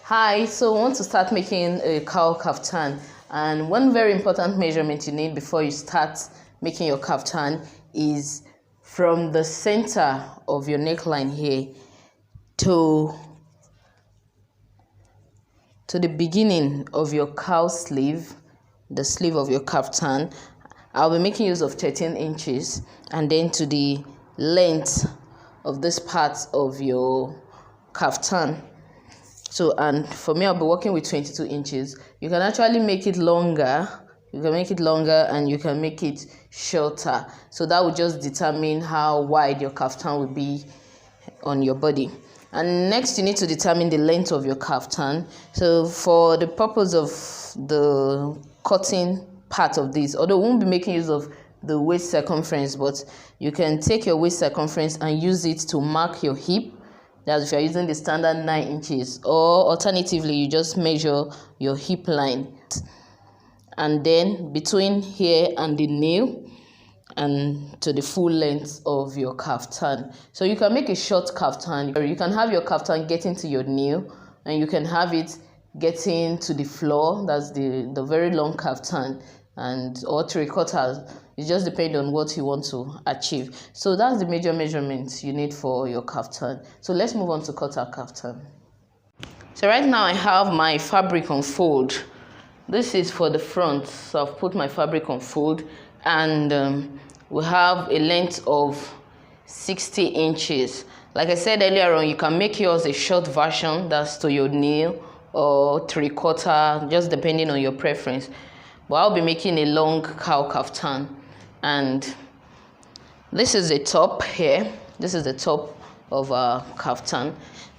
Hi, so I want to start making a cowl kaftan, and one very important measurement you need before you start making your kaftan is from the center of your neckline here to the beginning of your cowl sleeve, the sleeve of your kaftan. I'll be making use of 13 inches, and then to the length of this part of your kaftan. So, and for me, I'll be working with 22 inches. You can actually make it longer. You can make it longer and you can make it shorter. So that will just determine how wide your kaftan will be on your body. And next, you need to determine the length of your kaftan. So for the purpose of the cutting part of this, although we won't be making use of the waist circumference, but you can take your waist circumference and use it to mark your hip. That's if you're using the standard 9 inches, or alternatively, you just measure your hip line. And then between here and the nail, and to the full length of your kaftan. So you can make a short kaftan, or you can have your kaftan getting to your nail, and you can have it getting to the floor. That's the very long kaftan, and or 3/4. It just depends on what you want to achieve. So that's the major measurements you need for your kaftan. So let's move on to cut our kaftan. So right now I have my fabric on fold. This is for the front, so I've put my fabric on fold, and we have a length of 60 inches. Like I said earlier on, you can make yours a short version, that's to your nail, or 3/4, just depending on your preference. But I'll be making a long cowl kaftan, and this is the top here. This is the top of our kaftan.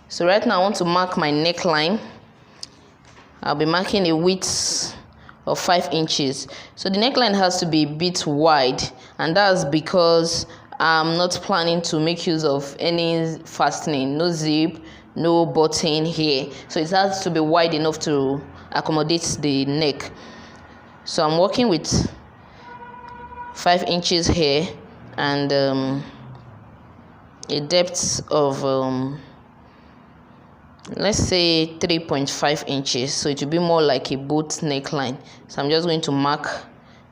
So right now I want to mark my neckline. I'll be marking a width of 5 inches. So the neckline has to be a bit wide, and that's because I'm not planning to make use of any fastening, no zip, no button here. So it has to be wide enough to accommodate the neck. So I'm working with 5 inches here, and a depth of let's say 3.5 inches. So it will be more like a boat neckline. So I'm just going to mark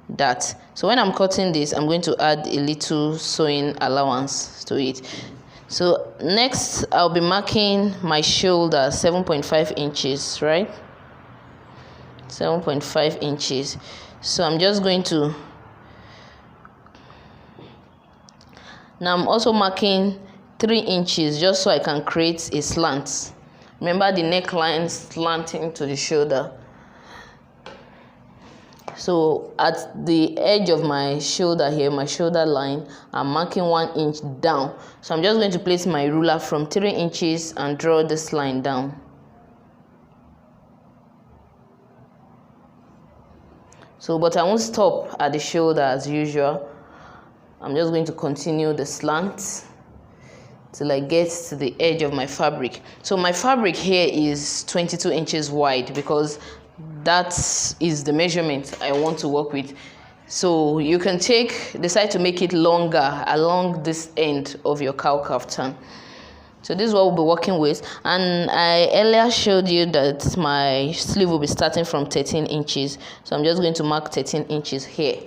that. So when I'm cutting this, I'm going to add a little sewing allowance to it. So next I'll be marking my shoulder, 7.5 inches, right? 7.5 inches. So I'm just going to, now I'm also marking 3 inches just so I can create a slant. Remember the neckline slanting to the shoulder. So at the edge of my shoulder here, my shoulder line, I'm marking 1 inch down. So I'm just going to place my ruler from 3 inches and draw this line down. So, but I won't stop at the shoulder as usual. I'm just going to continue the slant till I get to the edge of my fabric. So my fabric here is 22 inches wide because that is the measurement I want to work with. So you can decide to make it longer along this end of your cowl kaftan. So this is what we'll be working with, and I earlier showed you that my sleeve will be starting from 13 inches. So I'm just going to mark 13 inches here.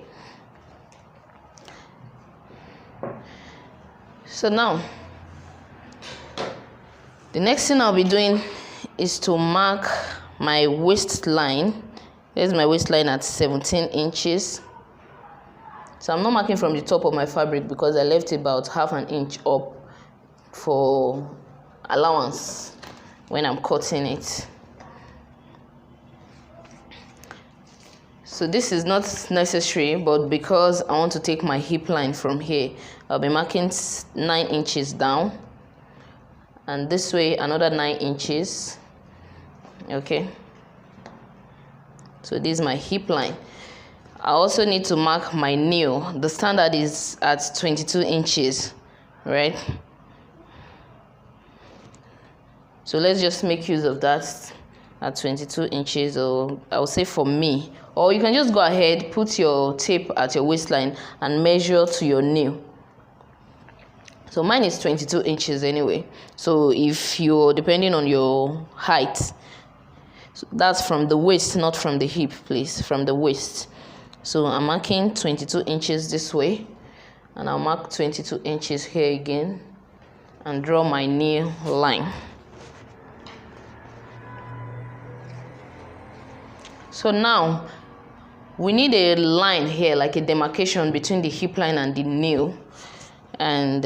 So now, the next thing I'll be doing is to mark my waistline. There's my waistline at 17 inches. So I'm not marking from the top of my fabric because I left about ½ an inch up for allowance when I'm cutting it. So this is not necessary, but because I want to take my hip line from here, I'll be marking 9 inches down, and this way another 9 inches. Okay, so this is my hip line. I also need to mark my nail. The standard is at 22 inches, right? So let's just make use of that at 22 inches, or I would say for me. Or you can just go ahead, put your tape at your waistline and measure to your nail. So mine is 22 inches anyway. So if you're, depending on your height, So that's from the waist, not from the hip, please, from the waist. So I'm marking 22 inches this way, and I'll mark 22 inches here again and draw my knee line. So now we need a line here, like a demarcation between the hip line and the nail, and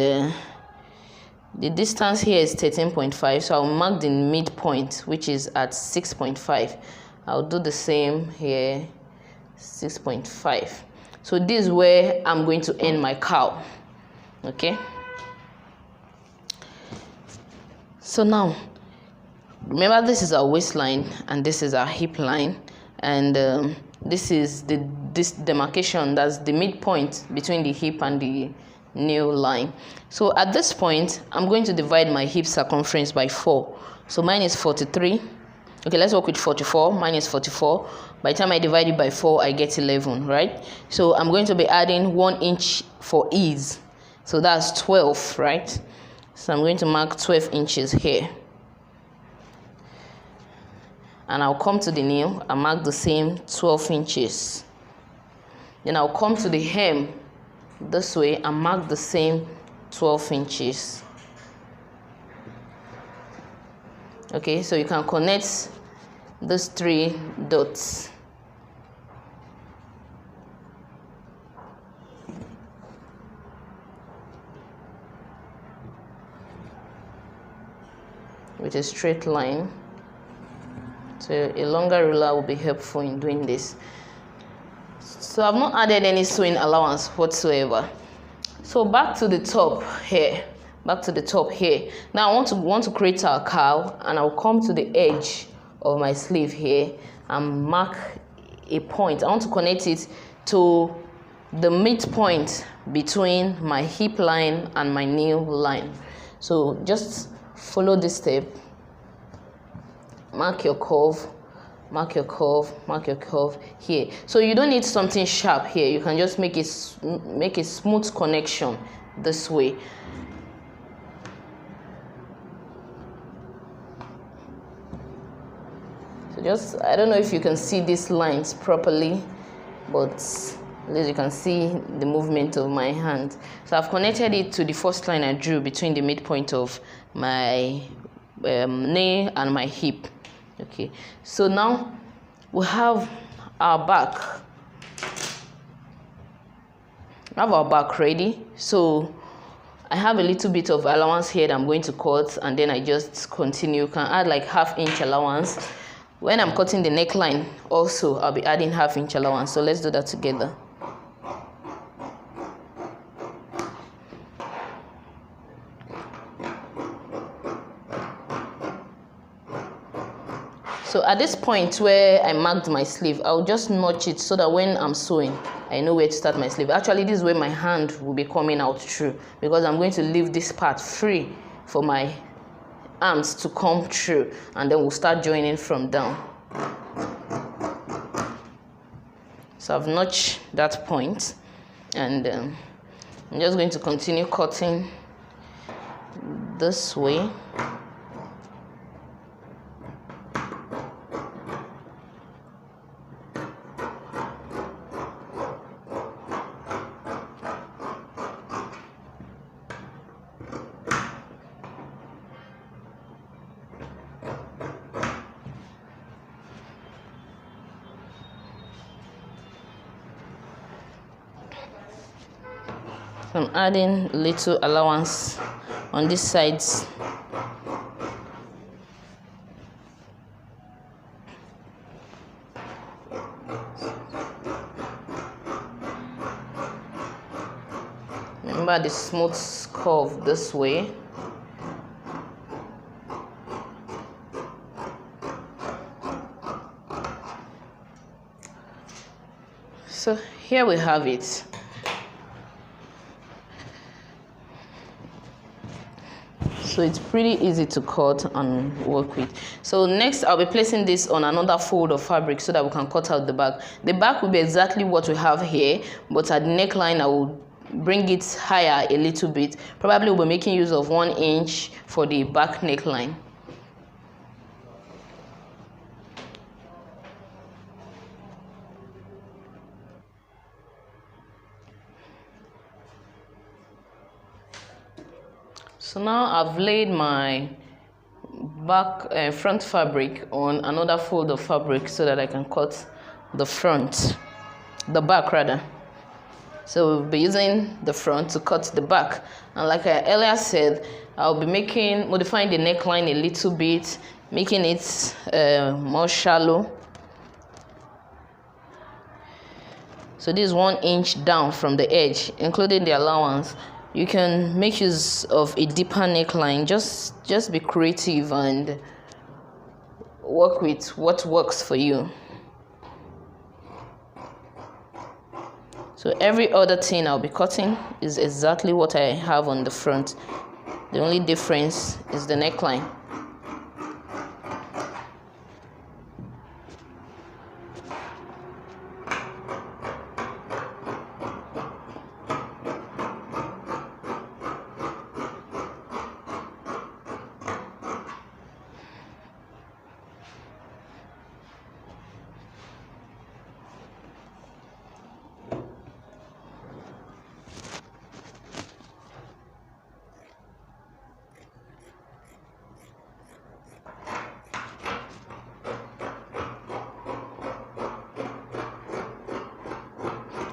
the distance here is 13.5, so I'll mark the midpoint, which is at 6.5. I'll do the same here, 6.5. So this is where I'm going to end my cowl. Okay. So now, remember, this is our waistline and this is our hip line, and this is this demarcation, that's the midpoint between the hip and the nail line. So at this point, I'm going to divide my hip circumference by 4. So mine is 43. Okay, let's work with 44. Mine is 44. By the time I divide it by 4, I get 11, right? So I'm going to be adding 1 inch for ease. So that's 12, right? So I'm going to mark 12 inches here. And I'll come to the nail and mark the same 12 inches. Then I'll come to the hem this way and mark the same 12 inches. Okay, so you can connect these 3 dots. With a straight line. So a longer ruler will be helpful in doing this. So I've not added any sewing allowance whatsoever. So back to the top here. Back to the top here. Now I want to create our cowl, and I'll come to the edge of my sleeve here and mark a point. I want to connect it to the midpoint between my hip line and my nail line. So just follow this step. Mark your curve, mark your curve, mark your curve here. So you don't need something sharp here. You can just make a smooth connection this way. So just, I don't know if you can see these lines properly, but at least you can see the movement of my hand. So I've connected it to the first line I drew between the midpoint of my knee and my hip. Okay, so now we have our back. I have our back ready. So I have a little bit of allowance here that I'm going to cut, and then I just continue. You can add like ½ inch allowance. When I'm cutting the neckline also, I'll be adding ½ inch allowance. So let's do that together. So at this point where I marked my sleeve, I'll just notch it so that when I'm sewing, I know where to start my sleeve. Actually, this is where my hand will be coming out through, because I'm going to leave this part free for my arms to come through, and then we'll start joining from down. So I've notched that point, and I'm just going to continue cutting this way. I'm adding little allowance on these sides. Remember the smooth curve this way. So here we have it. So it's pretty easy to cut and work with. So next I'll be placing this on another fold of fabric so that we can cut out the back. The back will be exactly what we have here, but at the neckline I will bring it higher a little bit. Probably we'll be making use of 1 inch for the back neckline. So now I've laid my front fabric on another fold of fabric so that I can cut the back rather. So we'll be using the front to cut the back, and like I earlier said, I'll be modifying the neckline a little bit, making it more shallow. So this is 1 inch down from the edge, including the allowance. You can make use of a deeper neckline. Just be creative and work with what works for you. So every other thing I'll be cutting is exactly what I have on the front. The only difference is the neckline.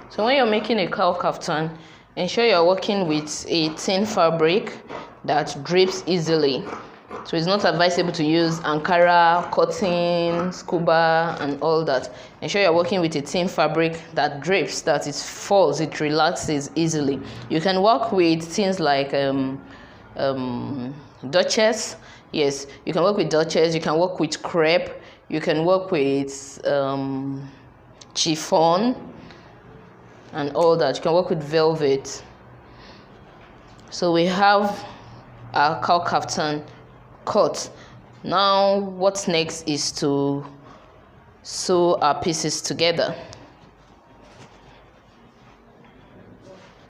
So when you're making a cowl kaftan, ensure you're working with a thin fabric that drapes easily. So it's not advisable to use Ankara, cotton, scuba, and all that. Ensure you're working with a thin fabric that drapes, that it falls, it relaxes easily. You can work with things like Duchess. Yes, you can work with Duchess. You can work with crepe. You can work with chiffon and all that. You can work with velvet. So we have our cowl kaftan cut. Now what's next is to sew our pieces together.